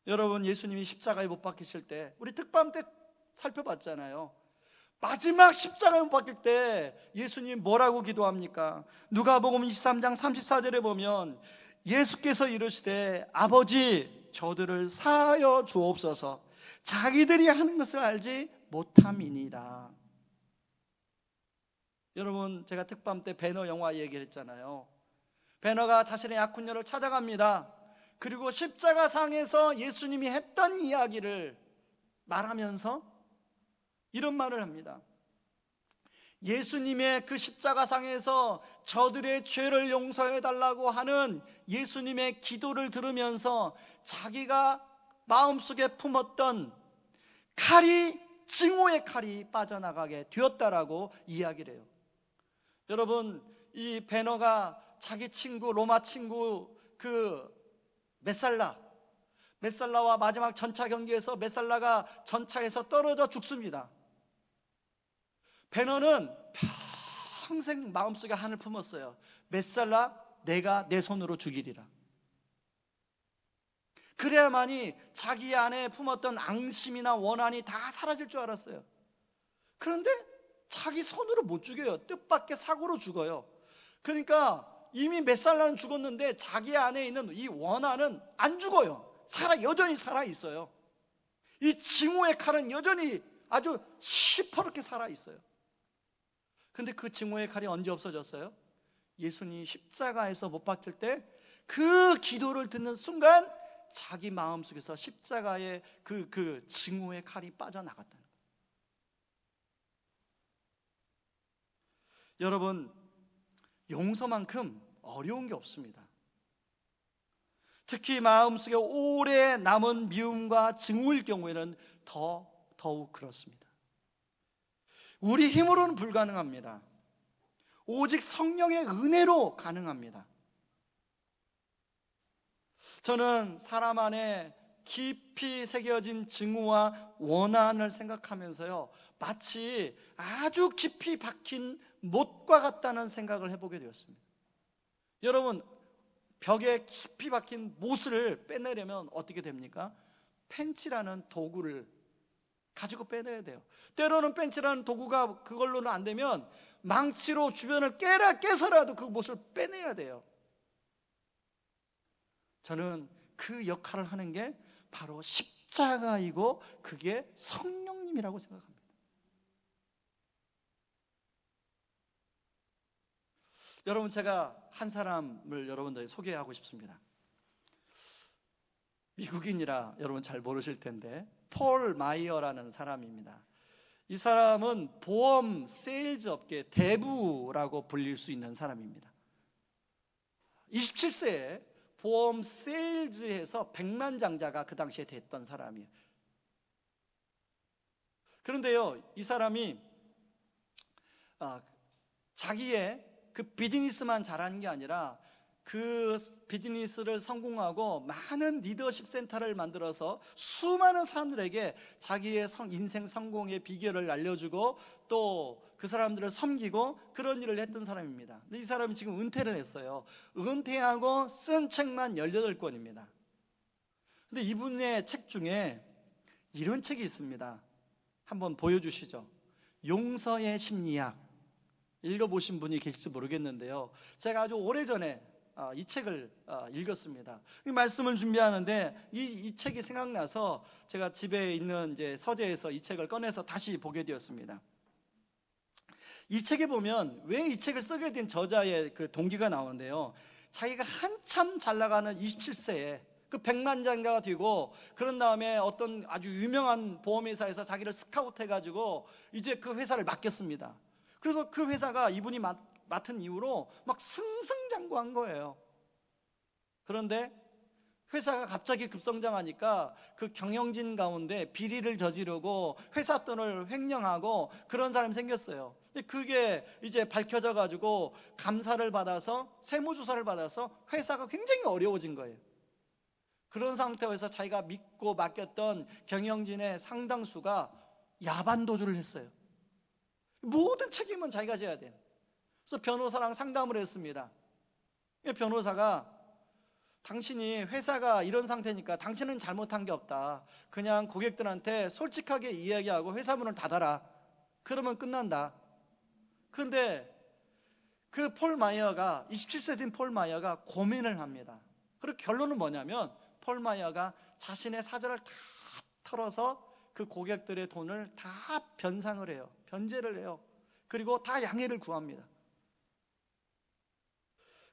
여러분, 예수님이 십자가에 못 박히실 때 우리 특밤 때 살펴봤잖아요. 마지막 십자가에 못 박힐 때 예수님이 뭐라고 기도합니까? 누가복음 23장 34절에 보면 예수께서 이르시되 아버지 저들을 사하여 주옵소서 자기들이 하는 것을 알지 못함이니라. 여러분, 제가 특밤 때 배너 영화 얘기를 했잖아요. 배너가 자신의 약혼녀를 찾아갑니다. 그리고 십자가상에서 예수님이 했던 이야기를 말하면서 이런 말을 합니다. 예수님의 그 십자가상에서 저들의 죄를 용서해 달라고 하는 예수님의 기도를 들으면서 자기가 마음속에 품었던 칼이, 증오의 칼이 빠져나가게 되었다라고 이야기를 해요. 여러분, 이 베너가 자기 친구, 로마 친구 그 메살라와 마지막 전차 경기에서 메살라가 전차에서 떨어져 죽습니다. 베너는 평생 마음속에 한을 품었어요. 메살라, 내가 내 손으로 죽이리라. 그래야만이 자기 안에 품었던 앙심이나 원한이 다 사라질 줄 알았어요. 그런데 자기 손으로 못 죽여요. 뜻밖의 사고로 죽어요. 그러니까 이미 메살라는 죽었는데 자기 안에 있는 이 원한은 안 죽어요. 여전히 살아있어요. 이 증오의 칼은 여전히 아주 시퍼렇게 살아있어요. 근데 그 증오의 칼이 언제 없어졌어요? 예수님이 십자가에서 못 박힐 때 그 기도를 듣는 순간 자기 마음속에서 십자가의 그 증오의 칼이 빠져나갔다는 거예요. 여러분, 용서만큼 어려운 게 없습니다. 특히 마음속에 오래 남은 미움과 증오일 경우에는 더욱 그렇습니다. 우리 힘으로는 불가능합니다. 오직 성령의 은혜로 가능합니다. 저는 사람 안에 깊이 새겨진 증오와 원한을 생각하면서요, 마치 아주 깊이 박힌 못과 같다는 생각을 해보게 되었습니다. 여러분, 벽에 깊이 박힌 못을 빼내려면 어떻게 됩니까? 펜치라는 도구를 가지고 빼내야 돼요. 때로는 펜치라는 도구가 그걸로는 안 되면 망치로 주변을 깨서라도 그 못을 빼내야 돼요. 저는 그 역할을 하는 게 바로 십자가이고 그게 성령님이라고 생각합니다. 여러분, 제가 한 사람을 여러분들에게 소개하고 싶습니다. 미국인이라 여러분 잘 모르실 텐데 폴 마이어라는 사람입니다. 이 사람은 보험 세일즈 업계 대부라고 불릴 수 있는 사람입니다. 27세에 보험 세일즈에서 백만장자가 그 당시에 됐던 사람이에요. 그런데요, 이 사람이 자기의 그 비즈니스만 잘하는 게 아니라 그 비즈니스를 성공하고 많은 리더십 센터를 만들어서 수많은 사람들에게 자기의 인생 성공의 비결을 알려주고 또 그 사람들을 섬기고 그런 일을 했던 사람입니다. 근데 이 사람이 지금 은퇴를 했어요. 은퇴하고 쓴 책만 18권입니다. 근데 이분의 책 중에 이런 책이 있습니다. 한번 보여주시죠. 용서의 심리학. 읽어보신 분이 계실지 모르겠는데요, 제가 아주 오래전에 이 책을 읽었습니다. 이 말씀을 준비하는데 이 책이 생각나서 제가 집에 있는 이제 서재에서 이 책을 꺼내서 다시 보게 되었습니다. 이 책에 보면 왜 이 책을 쓰게 된 저자의 그 동기가 나오는데요, 자기가 한참 잘 나가는 27세에 그 백만장자가 되고, 그런 다음에 어떤 아주 유명한 보험회사에서 자기를 스카우트 해가지고 이제 그 회사를 맡겼습니다. 그래서 그 회사가 이분이 맡은 이후로 막 승승장구한 거예요. 그런데 회사가 갑자기 급성장하니까 그 경영진 가운데 비리를 저지르고 회사 돈을 횡령하고 그런 사람이 생겼어요. 근데 그게 이제 밝혀져 가지고 감사를 받아서, 세무조사를 받아서 회사가 굉장히 어려워진 거예요. 그런 상태에서 자기가 믿고 맡겼던 경영진의 상당수가 야반도주를 했어요. 모든 책임은 자기가 져야 돼요. 그래서 변호사랑 상담을 했습니다. 변호사가 당신이 회사가 이런 상태니까 당신은 잘못한 게 없다. 그냥 고객들한테 솔직하게 이야기하고 회사 문을 닫아라. 그러면 끝난다. 그런데 그 폴 마이어가, 27세 된 폴 마이어가 고민을 합니다. 그리고 결론은 뭐냐면 폴 마이어가 자신의 사절을 다 털어서 그 고객들의 돈을 다 변상을 해요. 변제를 해요. 그리고 다 양해를 구합니다.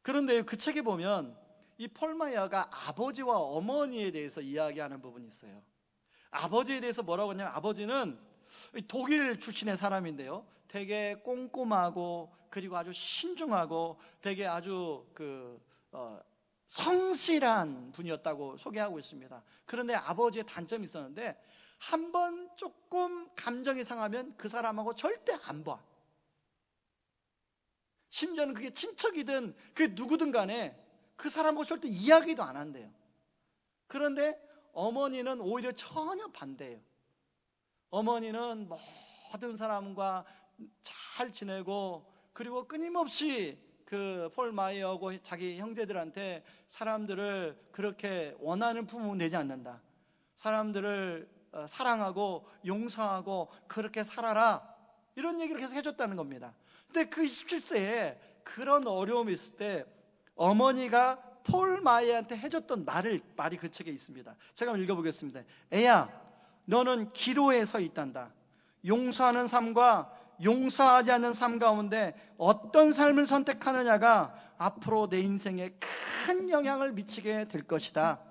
그런데 그 책에 보면 이 폴 마이어가 아버지와 어머니에 대해서 이야기하는 부분이 있어요. 아버지에 대해서 뭐라고 하냐면, 아버지는 독일 출신의 사람인데요, 되게 꼼꼼하고 그리고 아주 신중하고 되게 아주 성실한 분이었다고 소개하고 있습니다. 그런데 아버지의 단점이 있었는데, 한번 조금 감정이 상하면 그 사람하고 절대 안 봐. 심지어는 그게 친척이든 그게 누구든 간에 그 사람하고 절대 이야기도 안 한대요. 그런데 어머니는 오히려 전혀 반대예요. 어머니는 모든 사람과 잘 지내고, 그리고 끊임없이 그 폴 마이어하고 자기 형제들한테 사람들을 그렇게 원하는 품은 내지 않는다. 사람들을 사랑하고 용서하고 그렇게 살아라, 이런 얘기를 계속 해줬다는 겁니다. 근데 그 27세에 그런 어려움이 있을 때 어머니가 폴 마이어한테 해줬던 말이 그 책에 있습니다. 제가 한번 읽어보겠습니다. 애야, 너는 기로에 서 있단다. 용서하는 삶과 용서하지 않는 삶 가운데 어떤 삶을 선택하느냐가 앞으로 내 인생에 큰 영향을 미치게 될 것이다.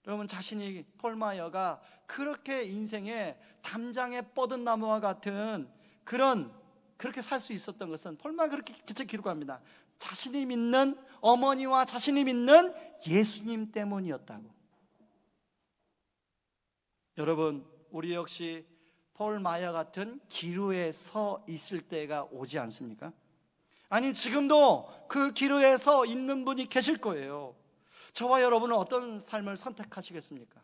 여러분, 자신이, 폴 마이어가 그렇게 인생에 담장에 뻗은 나무와 같은 그렇게 살 수 있었던 것은, 폴 마이어가 그렇게 기책 기록합니다. 자신이 믿는, 어머니와 자신이 믿는 예수님 때문이었다고. 여러분, 우리 역시 폴 마이어 같은 기로에 서 있을 때가 오지 않습니까? 아니, 지금도 그 기로에 서 있는 분이 계실 거예요. 저와 여러분은 어떤 삶을 선택하시겠습니까?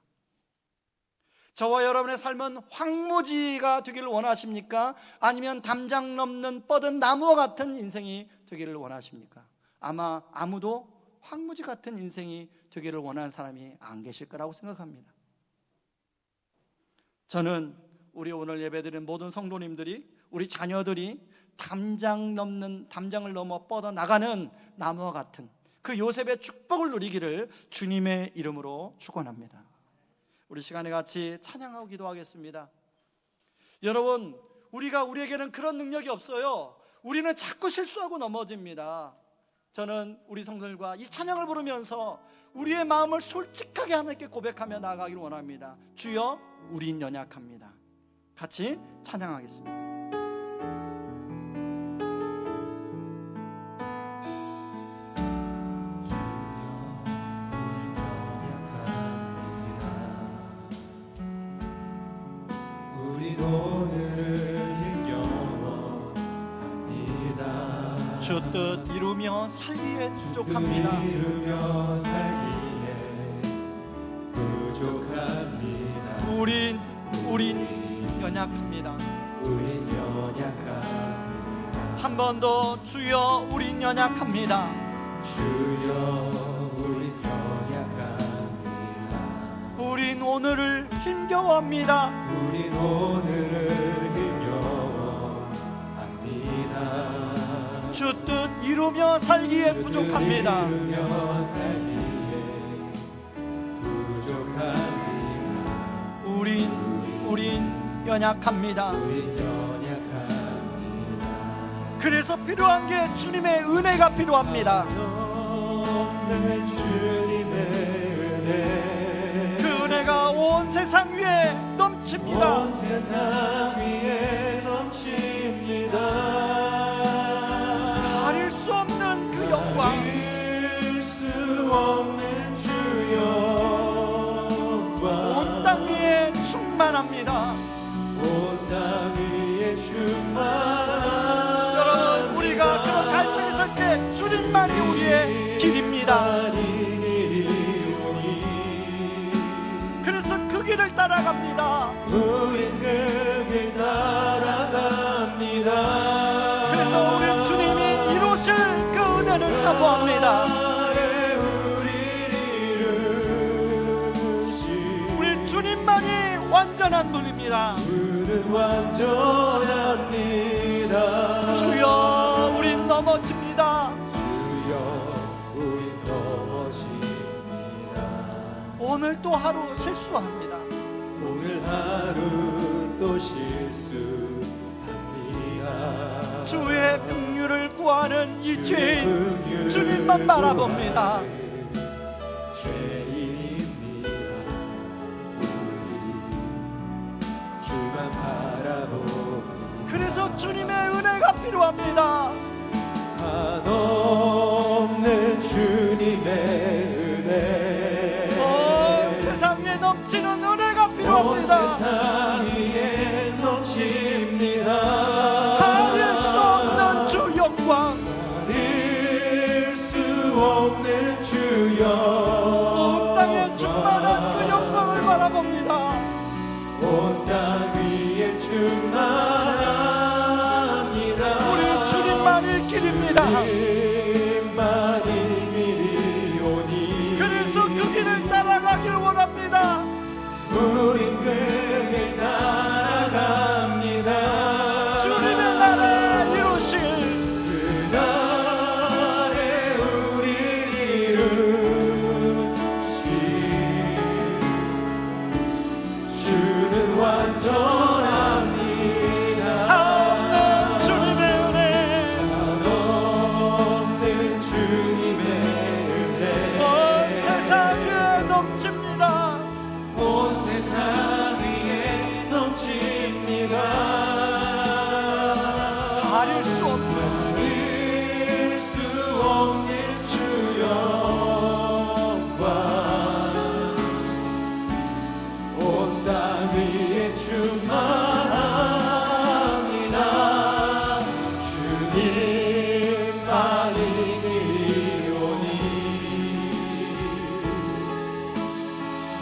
저와 여러분의 삶은 황무지가 되기를 원하십니까? 아니면 담장 넘는 뻗은 나무와 같은 인생이 되기를 원하십니까? 아마 아무도 황무지 같은 인생이 되기를 원하는 사람이 안 계실 거라고 생각합니다. 저는 우리 오늘 예배드리는 모든 성도님들이, 우리 자녀들이 담장을 넘어 뻗어 나가는 나무와 같은 그 요셉의 축복을 누리기를 주님의 이름으로 축원합니다. 우리 시간에 같이 찬양하고 기도하겠습니다. 여러분, 우리에게는 그런 능력이 없어요. 우리는 자꾸 실수하고 넘어집니다. 저는 우리 성도들과 이 찬양을 부르면서 우리의 마음을 솔직하게 하나님께 고백하며 나아가기를 원합니다. 주여, 우린 연약합니다. 같이 찬양하겠습니다. 주 뜻 이루며 살기에 부족합니다. 우린 연약합니다. 한 번 더, 주여, 우린 연약합니다. 우린 오늘을 힘겨워합니다. 주 뜻 이루며 살기에 부족합니다. 우린 연약합니다. 그래서 필요한 게 주님의 은혜가 필요합니다. 없는 주님의 은혜 그 은혜가 온 세상 위에 넘칩니다. 온 세상 위에 넘칩니다. 가릴 수 없는 그 영광, 가릴 수 없는 주 영광 온 땅 위에 충만합니다. 온 땅 위에 충만합니다. 여러분, 우리가 그런 갈등에 설 때 주님만이 우리의 길입니다. 그래서 그 길을 따라갑니다. 우린 그 길 따라갑니다. 그래서 우리 주님이 이루실 그 은혜를 사모합니다. 우리 주님만이 완전한 분입니다. 주는 완전합니다. 주여, 우린 넘어집니다. 주여 우린 넘어집니다. 오늘 또 하루 실수합니다. 오늘 하루 또 실수합니다. 주의 긍휼을 구하는 이 죄인 주님만 바라봅니다. 죄인입니다. 우리 주만 바라봅니다. 그래서 주님의 은혜가 필요합니다. 한없는 주님의 은혜 온 세상 위에 넘치는 은혜가 온 필요합니다. 세상 위에 넘칩니다. 가릴 수 없는 주 영광, 가릴 수 없는 주 영광 온 땅에 충만한 그 영광을 바라봅니다. 온 땅 위에 충만합니다. 우리 주님만이 길입니다. 주님만이 길이오니 그래서 그 길을 따라가길 원합니다. 우린 그 길 따라갑니다. 주님의 나라 이루실 그 날에 우리 이루시 주는 완전합니다. 없는 주님의 은혜, 없는 주님의 은혜 온 세상 위에 넘칩니다. 온 세상 위에 넘칩니다. 가릴 수 없는 가릴 수 없는 주 영광 온 땅 위에 충만합니다. 주님만이 길이오니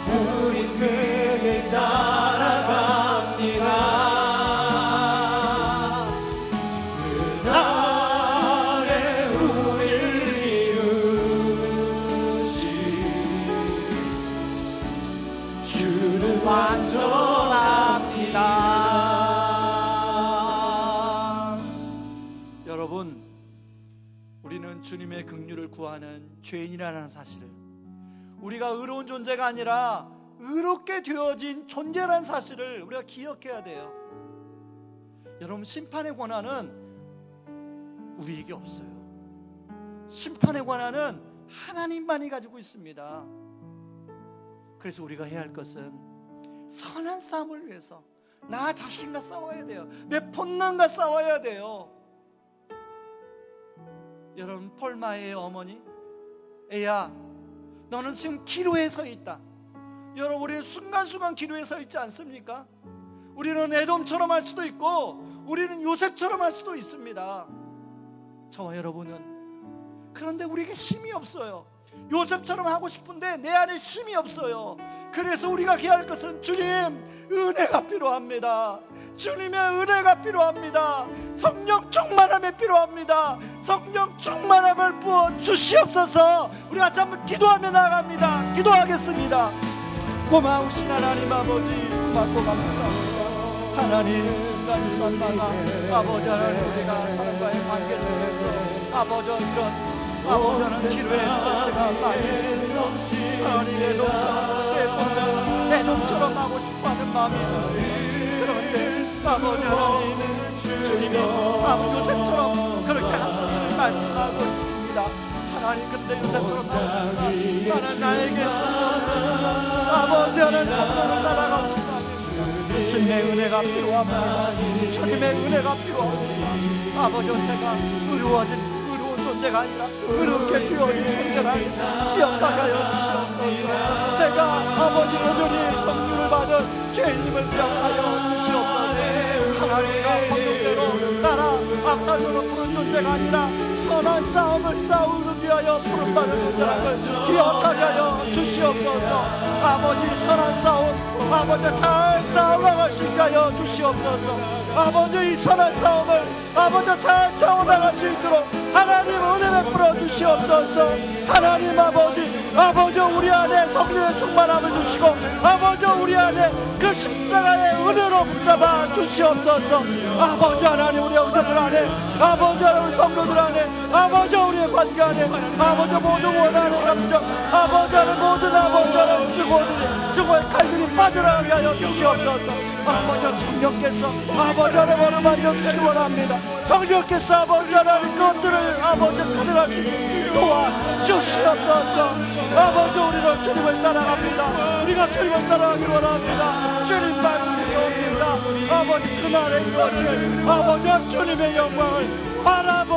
우린 그 길 따라갑니다. 그 날에 우릴 이루시 주는 완전합니다. 여러분, 우리는 주님의 긍휼을 구하는 죄인이라는 사실을, 우리가 의로운 존재가 아니라 의롭게 되어진 존재라는 사실을 우리가 기억해야 돼요. 여러분, 심판의 권한은 우리에게 없어요. 심판의 권한은 하나님만이 가지고 있습니다. 그래서 우리가 해야 할 것은 선한 싸움을 위해서 나 자신과 싸워야 돼요. 내 본능과 싸워야 돼요. 여러분, 폴마의 어머니, 애야, 너는 지금 기로에 서 있다. 여러분, 우리는 순간순간 기로에 서 있지 않습니까? 우리는 에돔처럼 할 수도 있고 우리는 요셉처럼 할 수도 있습니다. 저와 여러분은. 그런데 우리에게 힘이 없어요. 요셉처럼 하고 싶은데 내 안에 힘이 없어요. 그래서 우리가 해야 할 것은 주님, 은혜가 필요합니다. 주님의 은혜가 필요합니다. 성령 충만함이 필요합니다. 성령 충만함을 부어 주시옵소서. 우리 같이 한번 기도하며 나갑니다. 기도하겠습니다. 고마우신 하나님 아버지, 고맙고 감사합니다. 하나님, 순간순간마다 아버지 하나님, 우리가 사람과의 관계 속에서 아버지 이런 아버지는 기로에 설 때가 많이 있습니다. 하나님, 내 놈처럼 내 본능, 내 놈처럼 하고 싶어하는 마음이 있는데, 그런데 아버지 하나님, 주님이 아버지 요셉처럼 그렇게 한 것을 말씀하고 있습니다. 하나님 그때 요셉처럼 나는 나에게 주옵소서. 아버지 하나님 성령을 따라갑시다. 주님의 은혜가 필요합니다. 주님의 은혜가 필요합니다. 아버지 제가 의로운 존재가 아니라 의롭게 되어진 존재라는 것을 기억하게 하여 주시옵소서. 제가 아버지 여전히 긍휼을 받은 죄인임을 기억하여 주시옵소서. 하나님과 법령대로 나라 압살로는 부른 존재가 아니라 선한 싸움을 싸우기 위하여 부름받은 존재라는 걸 기억하게 하여 주시옵소서. 아버지 선한 싸움 아버지 잘 싸워나갈 수 있게 하여 주시옵소서. 아버지 이 선한 싸움을 아버지 잘 싸워나갈 수 있도록 하나님 은혜 베풀어 주시옵소서. 하나님 아버지 우리 안에 성령의 충만함을 주시고 아버지 우리 안에 그 십자가의 은혜로 붙잡아 주시옵소서. 아버지 하나님 우리 형제들 안에 아버지 하나님 우리 성도들 안에 아버지 우리의 관계 안에 아버지 모든 원한의 감정 아버지 하나님 모든 아버지 하나님 증오의 칼들이 빠져나가게 하여 주시옵소서. 아버지 성령께서 아버지 하나님 어루만져 주시기 원합니다. 성령께서 아버지 하나님 것들을 아버지 가능할 수 있게 도와 주시옵소서. 아버지 우리는 주님을 따라갑니다. 우리가 주님을 따라가기를 원합니다. 주님 말씀이 옵니다. 아버지 그날의 것을 아버지 주님의 영광을 바라보는